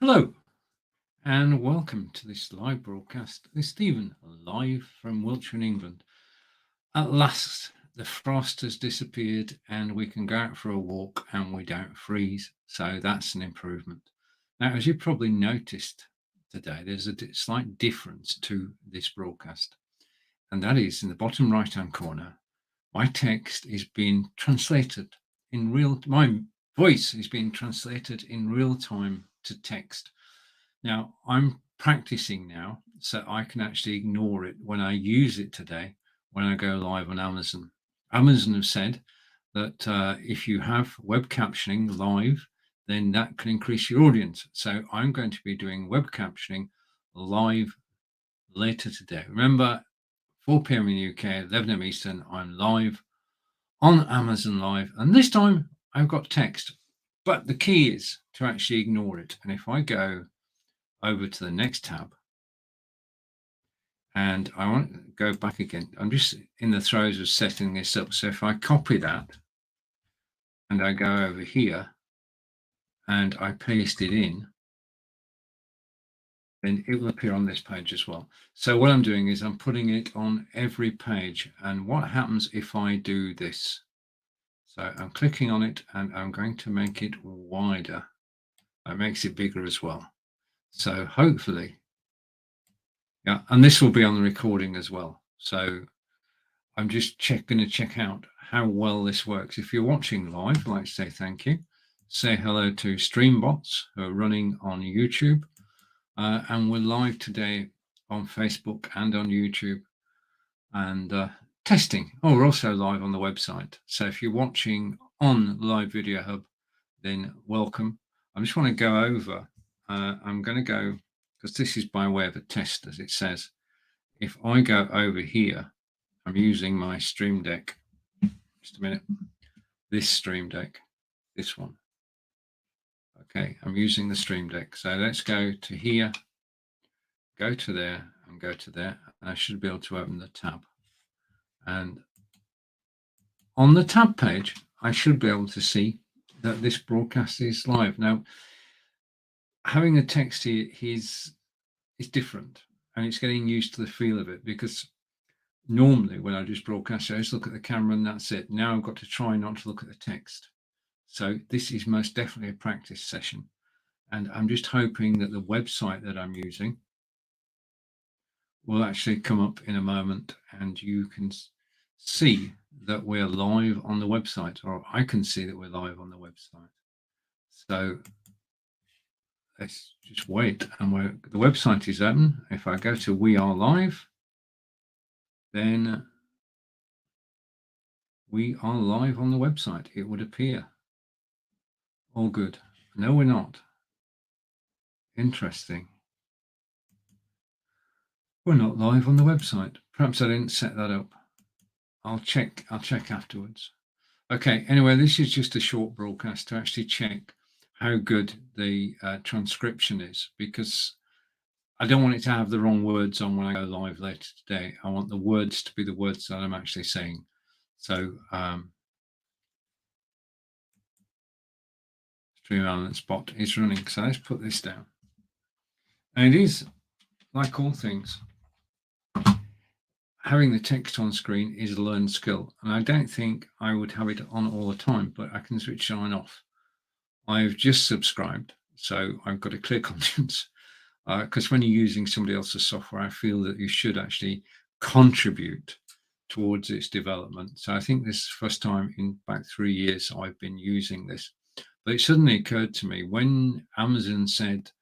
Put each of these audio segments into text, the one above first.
Hello and welcome to this live broadcast with Stephen, live from Wiltshire in England. At last, the frost has disappeared and we can go out for a walk and we don't freeze. So that's an improvement. Now, as you probably noticed today, there's a slight difference to this broadcast, and that is in the bottom right hand corner, my text is being translated in my voice is being translated in real time to text. Now, I'm practicing now so I can actually ignore it when I use it today, when I go live on Amazon. Amazon have said that if you have web captioning live, then that can increase your audience. So I'm going to be doing web captioning live later today. Remember, 4 p.m. in the UK, 11 a.m. Eastern, I'm live on Amazon Live. And this time I've got text, but the key is to actually ignore it. And if I go over to the next tab and I want to go back again, I'm just in the throes of setting this up. So if I copy that and I go over here and I paste it in, then it will appear on this page as well. So what I'm doing is I'm putting it on every page. And what happens if I do this? So I'm clicking on it and I'm going to make it wider. It makes it bigger as well. So hopefully, yeah, and this will be on the recording as well. So I'm just going to check out how well this works. If you're watching live, I'd like to say thank you. Say hello to Streambots who are running on YouTube. And we're live today on Facebook and on YouTube and testing. Oh, we're also live on the website. So if you're watching on Live Video Hub, then welcome. I just want to go over, I'm going to go, because this is by way of a test, as it says. If I go over here, I'm using my Stream Deck. Just a minute. This Stream Deck, this one. Okay, I'm using the Stream Deck. So let's go to here, go to there, and go to there. And I should be able to open the tab. And on the tab page, I should be able to see that this broadcast is live. Now, having the text here is different, and it's getting used to the feel of it, because normally when I just broadcast, I just look at the camera and that's it. Now I've got to try not to look at the text. So this is most definitely a practice session. And I'm just hoping that the website that I'm using will actually come up in a moment and you can see that we're live on the website, or I can see that we're live on the website. So let's just wait, and the website is open. If I go to We Are Live, then we are live on the website. It would appear. All good. No, we're not. Interesting. We're not live on the website. Perhaps I didn't set that up. I'll check afterwards. Okay, anyway, this is just a short broadcast to actually check how good the transcription is, because I don't want it to have the wrong words on when I go live later today. I want the words to be the words that I'm actually saying. So Stream Elements bot is running. So let's put this down. And it is, like all things, having the text on screen is a learned skill. And I don't think I would have it on all the time, but I can switch it on and off. I've just subscribed, so I've got to click on this. Because when you're using somebody else's software, I feel that you should actually contribute towards its development. So I think this is the first time in about 3 years I've been using this. But it suddenly occurred to me when Amazon said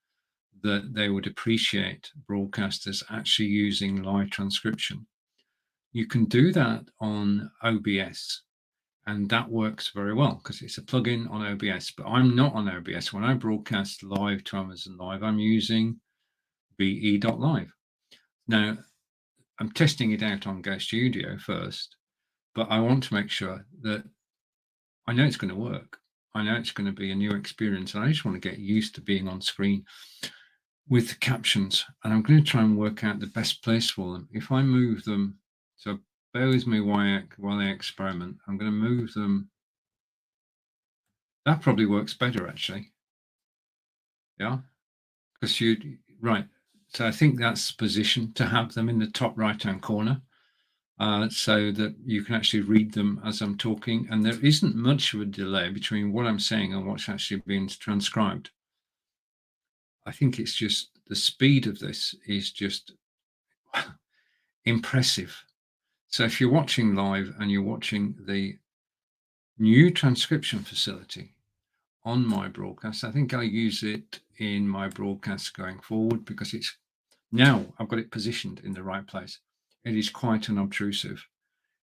that they would appreciate broadcasters actually using live transcription. You can do that on OBS, and that works very well because it's a plugin on OBS, but I'm not on OBS. When I broadcast live to Amazon Live, I'm using be.live. Now, I'm testing it out on GoStudio first, but I want to make sure that I know it's going to work. I know it's going to be a new experience, and I just want to get used to being on screen with the captions, and I'm going to try and work out the best place for them. If I move them, so bear with me while I experiment, I'm going to move them. That probably works better, actually. Yeah. because right. So I think that's positioned to have them in the top right-hand corner, so that you can actually read them as I'm talking, and there isn't much of a delay between what I'm saying and what's actually being transcribed. I think it's just the speed of this is just impressive. So if you're watching live and you're watching the new transcription facility on my broadcast, I think I use it in my broadcast going forward because it's now I've got it positioned in the right place. It is quite unobtrusive,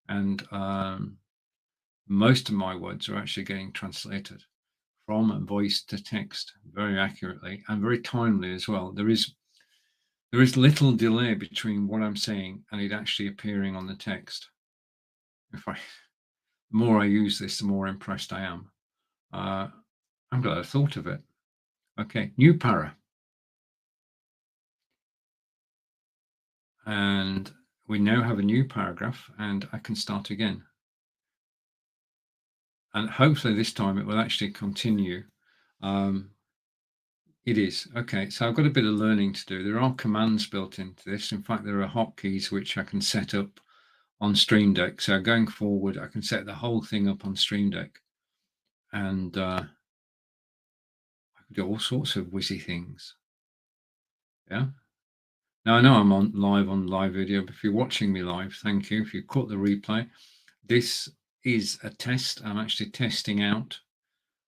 and most of my words are actually getting translated from voice to text very accurately and very timely as well. There is little delay between what I'm saying and it actually appearing on the text. The more I use this, the more impressed I am. I'm glad I thought of it. Okay, new para. And we now have a new paragraph and I can start again. And hopefully this time it will actually continue. It is. Okay, so I've got a bit of learning to do. There are commands built into this. In fact, there are hotkeys which I can set up on Stream Deck. So going forward, I can set the whole thing up on Stream Deck. And I can do all sorts of whizzy things. Yeah. Now, I know I'm on live video, but if you're watching me live, thank you. If you caught the replay, this is a test. I'm actually testing out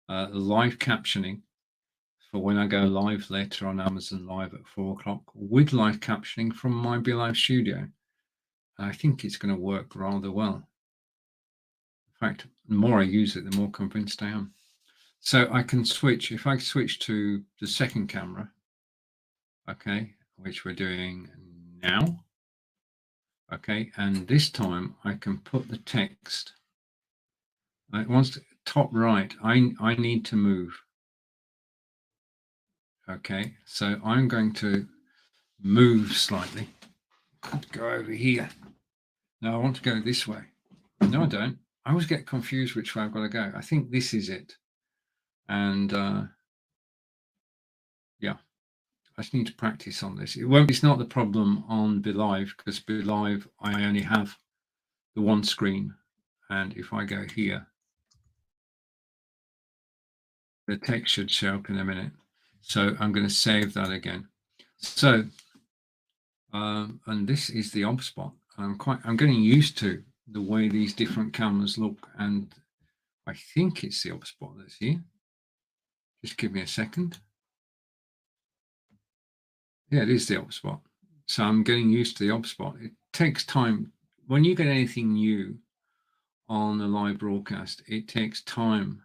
live captioning for when I go live later on Amazon Live at 4 o'clock with live captioning from my BeLive Studio. I think it's going to work rather well. In fact, the more I use it, the more convinced I am. So I can switch, if I switch to the second camera, okay, which we're doing now, okay, and this time I can put the text, it wants to, top right, I need to move. Okay, so I'm going to move slightly. Go over here. No, I want to go this way. No, I don't. I always get confused which way I've got to go. I think this is it. And yeah, I just need to practice on this. It's not the problem on BeLive because BeLive, I only have the one screen. And if I go here, the text should show up in a minute. So I'm going to save that again. So, and this is the ob spot. I'm getting used to the way these different cameras look, and I think it's the ob spot that's here. Just give me a second. Yeah, it is the ob spot. So I'm getting used to the ob spot. It takes time. When you get anything new on a live broadcast, it takes time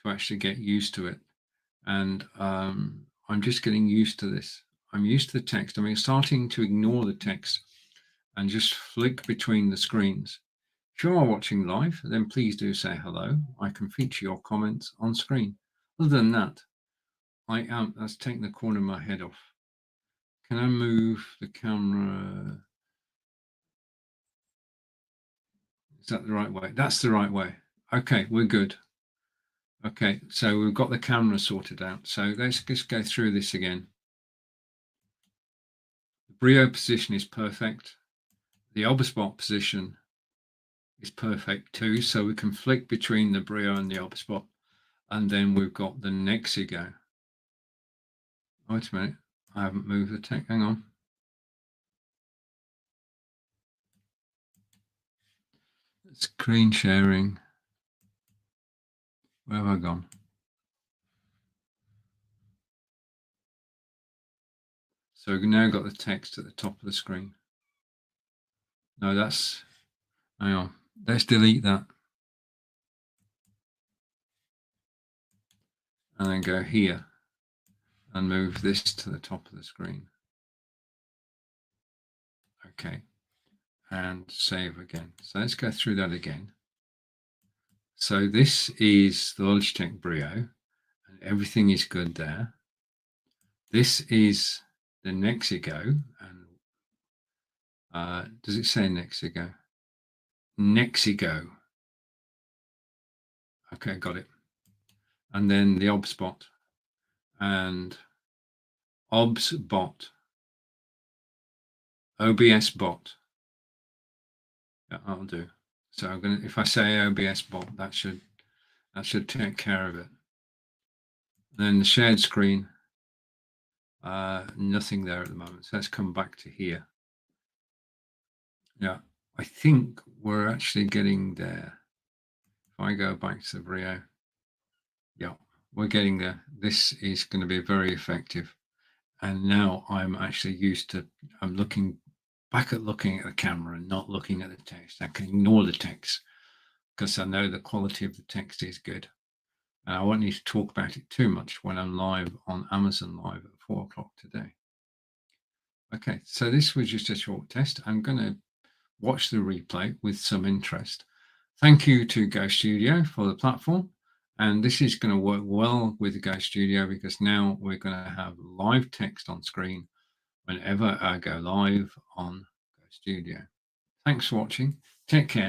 to actually get used to it. And I'm just getting used to this. I'm used to the text. I'm starting to ignore the text and just flick between the screens. If you are watching live, then please do say hello. I can feature your comments on screen. Other than that, that's taking the corner of my head off. Can I move the camera? Is that the right way? That's the right way. Okay, we're good. Okay, so we've got the camera sorted out. So let's just go through this again. The Brio position is perfect. The Obspot position is perfect too. So we can flick between the Brio and the Obspot. And then we've got the Nexigo. Wait a minute. I haven't moved the text. Hang on. Screen sharing. Where have I gone? So we've now got the text at the top of the screen. No, that's, hang on. Let's delete that. And then go here and move this to the top of the screen. Okay. And save again. So let's go through that again. So this is the Logitech Brio and everything is good there. This is the Nexigo, and does it say Nexigo? Nexigo. Okay, got it. And then the Obspot, and OBS bot, OBS bot. Yeah, I'll do. So I'm gonna, if I say OBS bot, that should take care of it. Then the shared screen, nothing there at the moment. So let's come back to here. Yeah, I think we're actually getting there. If I go back to the Brio, yeah, we're getting there. This is going to be very effective. And now I'm actually used to, I'm looking at the camera and not looking at the text. I can ignore the text because I know the quality of the text is good. And I won't need to talk about it too much when I'm live on Amazon Live at 4 o'clock today. Okay, so this was just a short test. I'm going to watch the replay with some interest. Thank you to GoStudio for the platform. And this is going to work well with GoStudio because now we're going to have live text on screen whenever I go live on GoStudio. Thanks for watching. Take care.